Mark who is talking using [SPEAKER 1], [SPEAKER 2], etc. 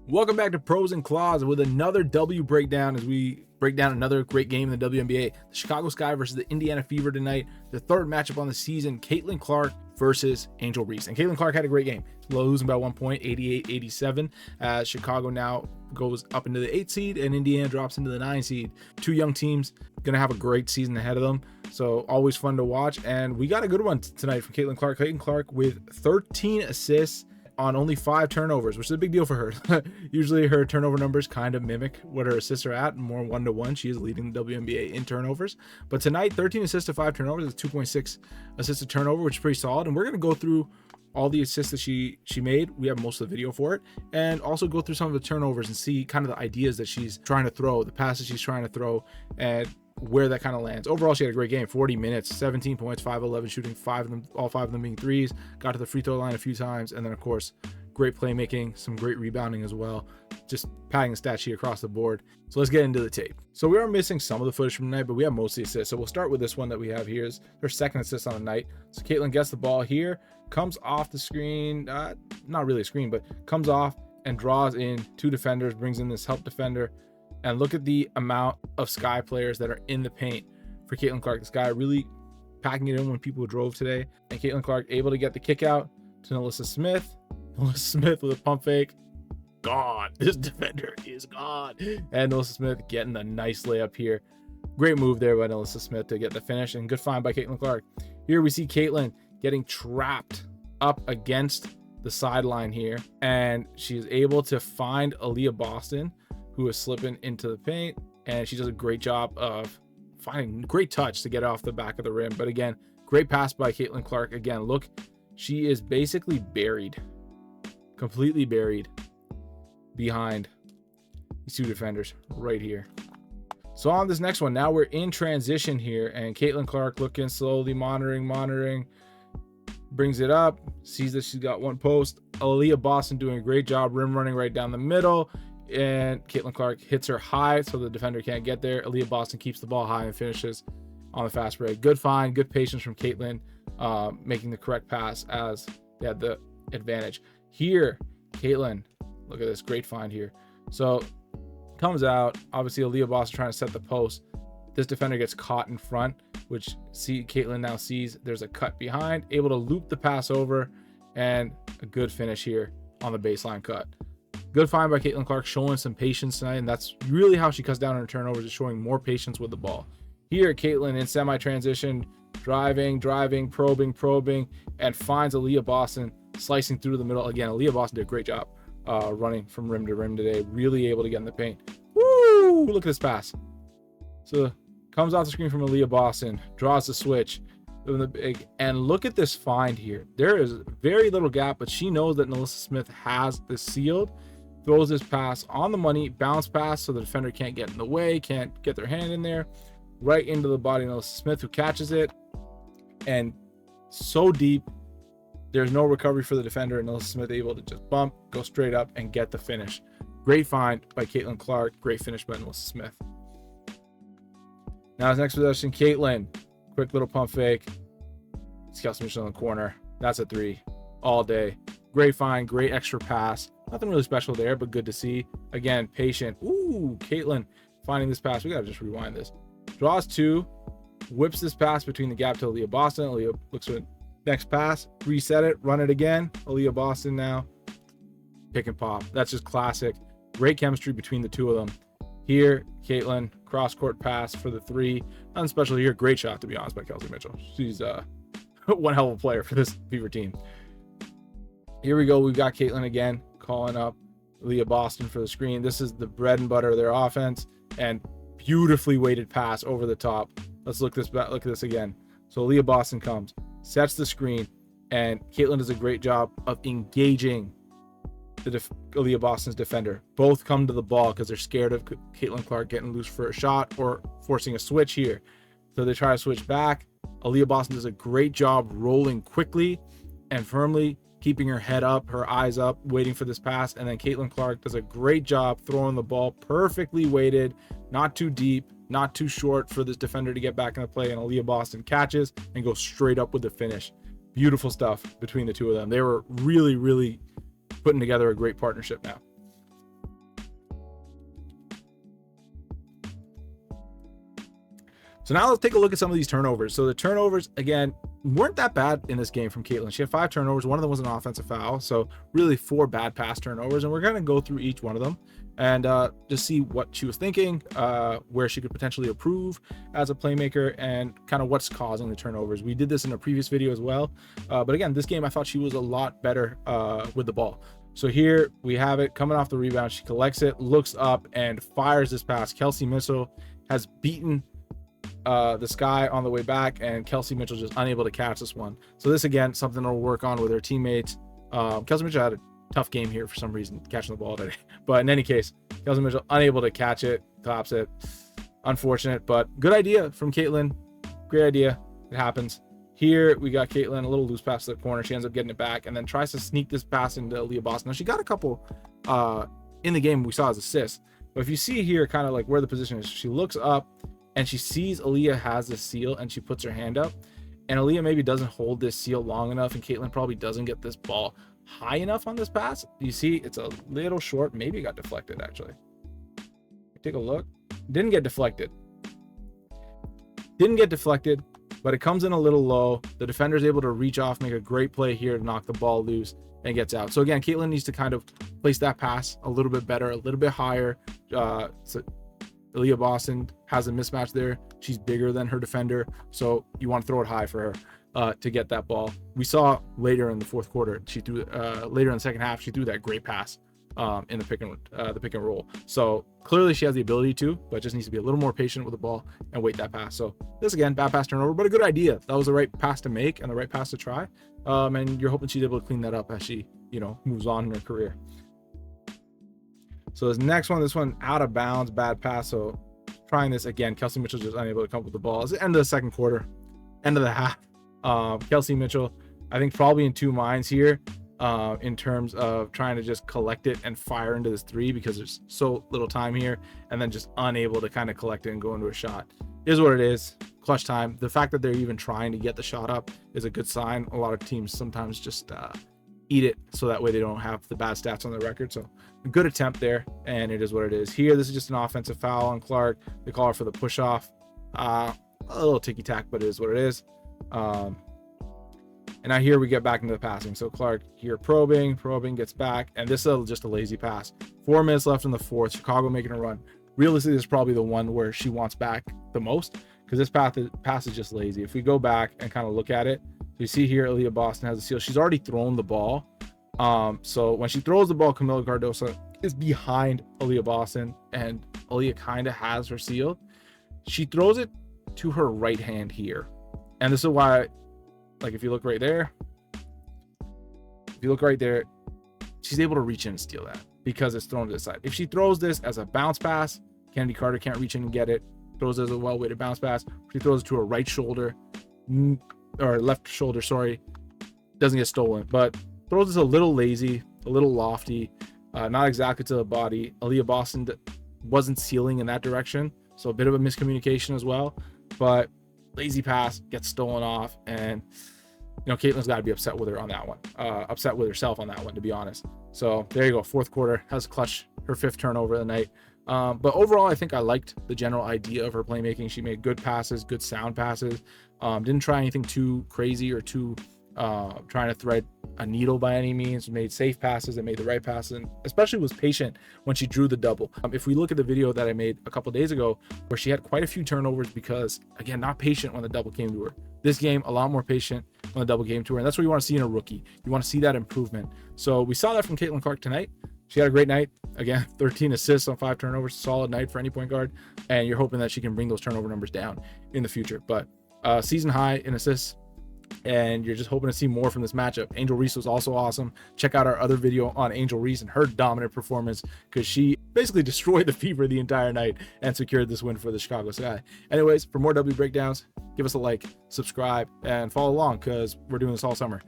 [SPEAKER 1] Welcome back to Pros and Claws with another W breakdown as we break down another great game in the WNBA. The Chicago Sky versus the Indiana Fever tonight. The third matchup on the season, Caitlin Clark versus Angel Reese. And Caitlin Clark had a great game, losing by 1 point, 88-87. Chicago now goes up into the 8th seed and Indiana drops into the 9 seed. Two young teams going to have a great season ahead of them. So always fun to watch. And we got a good one tonight from Caitlin Clark. Caitlin Clark with 13 assists on only 5 turnovers, which is a big deal for her. Usually her turnover numbers kind of mimic what her assists are at, more 1-to-1. She is leading the WNBA in turnovers. But tonight, 13 assists to 5 turnovers is 2.6 assists to turnover, which is pretty solid. And we're going to go through all the assists that she made. We have most of the video for it, and also go through some of the turnovers and see kind of the ideas that she's trying to throw, the passes she's trying to throw, and where that kind of lands. Overall, she had a great game. 40 minutes, 17 points, 5-11 shooting, all 5 of them being threes. Got to the free throw line a few times, and then of course, great playmaking, some great rebounding as well. Just padding the stat sheet across the board. So let's get into the tape. So we are missing some of the footage from tonight, but we have most of the assists. So we'll start with this one that we have here. Is her second assist on the night. So Caitlin gets the ball here, comes off the screen, not really a screen, but comes off and draws in 2 defenders, brings in this help defender. And look at the amount of Sky players that are in the paint for Caitlin Clark. This guy really packing it in when people drove today. And Caitlin Clark able to get the kick out to Nalissa Smith. Nalissa Smith with a pump fake. Gone. This defender is gone. And Nalissa Smith getting a nice layup here. Great move there by Nalissa Smith to get the finish, and good find by Caitlin Clark. Here we see Caitlin getting trapped up against the sideline here. And she is able to find Aaliyah Boston, who is slipping into the paint, and she does a great job of finding great touch to get off the back of the rim. But again, great pass by Caitlin Clark. Again, look, she is basically buried, completely buried behind these 2 defenders right here. So on this next one, now we're in transition here, and Caitlin Clark looking slowly, monitoring, brings it up, sees that she's got 1 post. Aaliyah Boston doing a great job rim running right down the middle. And Caitlin Clark hits her high so the defender can't get there. Aaliyah Boston keeps the ball high and finishes on the fast break. Good find, good patience from Caitlin, making the correct pass as they had the advantage. Here, Caitlin, look at this great find here. So comes out, obviously Aaliyah Boston trying to set the post. This defender gets caught in front, which Caitlin now sees there's a cut behind, able to loop the pass over, and a good finish here on the baseline cut. Good find by Caitlin Clark, showing some patience tonight, and that's really how she cuts down on her turnovers, is showing more patience with the ball. Here, Caitlin in semi-transition, driving, probing, and finds Aaliyah Boston slicing through the middle. Again, Aaliyah Boston did a great job running from rim to rim today, really able to get in the paint. Woo! Look at this pass. So comes off the screen from Aaliyah Boston, draws the switch, and look at this find here. There is very little gap, but she knows that Nalissa Smith has this sealed. Throws this pass on the money, bounce pass, so the defender can't get in the way, can't get their hand in there, right into the body of Nalissa Smith, who catches it, and so deep, there's no recovery for the defender, and Nalissa Smith able to just bump, go straight up, and get the finish. Great find by Caitlin Clark, great finish by Nalissa Smith. Now his next possession, Caitlin, quick little pump fake, Scout Mitchell in the corner, that's a 3 all day. Great find, great extra pass. Nothing really special there, but good to see. Again, patient. Ooh, Caitlin finding this pass. We got to just rewind this. Draws 2, whips this pass between the gap to Aaliyah Boston. Aaliyah looks for the next pass, reset it, run it again. Aaliyah Boston now. Pick and pop. That's just classic. Great chemistry between the 2 of them. Here, Caitlin, cross-court pass for the 3. Nothing special here. Great shot, to be honest, by Kelsey Mitchell. She's one hell of a player for this Fever team. Here we go. We've got Caitlin again calling up Aaliyah Boston for the screen. This is the bread and butter of their offense, and beautifully weighted pass over the top. Let's look at this again. So Aaliyah Boston comes, sets the screen, and Caitlin does a great job of engaging Aaliyah Boston's defender. Both come to the ball because they're scared of Caitlin Clark getting loose for a shot or forcing a switch here. So they try to switch back. Aaliyah Boston does a great job rolling quickly and firmly, keeping her head up, her eyes up, waiting for this pass. And then Caitlin Clark does a great job throwing the ball perfectly weighted, not too deep, not too short for this defender to get back in the play. And Aaliyah Boston catches and goes straight up with the finish. Beautiful stuff between the 2 of them. They were really, really putting together a great partnership now. So now let's take a look at some of these turnovers. So the turnovers, again, weren't that bad in this game from Caitlin. She had 5 turnovers. One of them was an offensive foul. So really 4 bad pass turnovers. And we're going to go through each one of them and just see what she was thinking, where she could potentially improve as a playmaker, and kind of what's causing the turnovers. We did this in a previous video as well. But again, this game, I thought she was a lot better with the ball. So here we have it coming off the rebound. She collects it, looks up, and fires this pass. Kelsey Mitchell has beaten the Sky on the way back, and Kelsey Mitchell just unable to catch this one. So this, again, something to work on with her teammates. Kelsey Mitchell had a tough game here for some reason, catching the ball today. But in any case, Kelsey Mitchell unable to catch it, claps it. Unfortunate, but good idea from Caitlin. Great idea. It happens. Here we got Caitlin, a little loose pass to the corner. She ends up getting it back and then tries to sneak this pass into Aaliyah Boston. Now, she got a couple in the game we saw as assists. But if you see here kind of like where the position is, she looks up and she sees Aaliyah has this seal and she puts her hand up. And Aaliyah maybe doesn't hold this seal long enough, and Caitlin probably doesn't get this ball high enough on this pass. You see it's a little short. Maybe it got deflected, actually. Take a look. Didn't get deflected. But it comes in a little low. The defender is able to reach off, make a great play here to knock the ball loose, and gets out. So again, Caitlin needs to kind of place that pass a little bit better, a little bit higher. So Aaliyah Boston has a mismatch there. She's bigger than her defender, so you want to throw it high for her to get that ball. We saw later in the fourth quarter, she threw later in the second half, she threw that great pass in the pick and roll. So clearly she has the ability to, but just needs to be a little more patient with the ball and wait that pass. So this, again, bad pass turnover, but a good idea. That was the right pass to make and the right pass to try. And you're hoping she's able to clean that up as she, moves on in her career. So this next one, this one out of bounds, bad pass. So trying this again, Kelsey Mitchell just unable to come up with the ball. It's the end of the second quarter, end of the half. Kelsey Mitchell, I think probably in two minds here in terms of trying to just collect it and fire into this three because there's so little time here, and then just unable to kind of collect it and go into a shot. Is what it is. Clutch time. The fact that they're even trying to get the shot up is a good sign. A lot of teams sometimes just eat it so that way they don't have the bad stats on their record. So a good attempt there, and it is what it is. Here, this is just an offensive foul on Clark. They call her for the push off. A little ticky tack, but it is what it is. And now here we get back into the passing. So Clark here probing gets back, and this is just a lazy pass. 4 minutes left in the fourth. Chicago making a run. Realistically, this is probably the one where she wants back the most because this pass is just lazy. If we go back and kind of look at it, so you see here Aaliyah Boston has a seal. She's already thrown the ball. So when she throws the ball, Kamilla Cordoso is behind Aaliyah Boston, and Aaliyah kind of has her seal. She throws it to her right hand here. And this is why, like, if you look right there, she's able to reach in and steal that because it's thrown to the side. If she throws this as a bounce pass, Kennedy Carter can't reach in and get it. Throws it as a well-weighted bounce pass. She throws it to her right shoulder, or left shoulder, sorry, doesn't get stolen, but throws this a little lazy, a little lofty, not exactly to the body. Aaliyah Boston wasn't sealing in that direction, so a bit of a miscommunication as well, but lazy pass gets stolen off, and Caitlin's got to be upset with her on that one, upset with herself on that one, to be honest. So there you go. Fourth quarter has clutched her 5th turnover of the night. But overall, I think I liked the general idea of her playmaking. She made good passes, good sound passes. Didn't try anything too crazy or too trying to thread a needle by any means. Made safe passes and made the right passes, and especially was patient when she drew the double. If we look at the video that I made a couple days ago where she had quite a few turnovers because, again, not patient when the double came to her. This game, a lot more patient when the double came to her, and that's what you want to see in a rookie. You want to see that improvement. So we saw that from Caitlin Clark tonight. She had a great night. Again, 13 assists on 5 turnovers, solid night for any point guard, and you're hoping that she can bring those turnover numbers down in the future. But season high in assists, and you're just hoping to see more from this matchup. Angel Reese was also awesome. Check out our other video on Angel Reese and her dominant performance, because she basically destroyed the Fever the entire night and secured this win for the Chicago Sky. Anyways, for more W breakdowns, give us a like, subscribe, and follow along, because we're doing this all summer.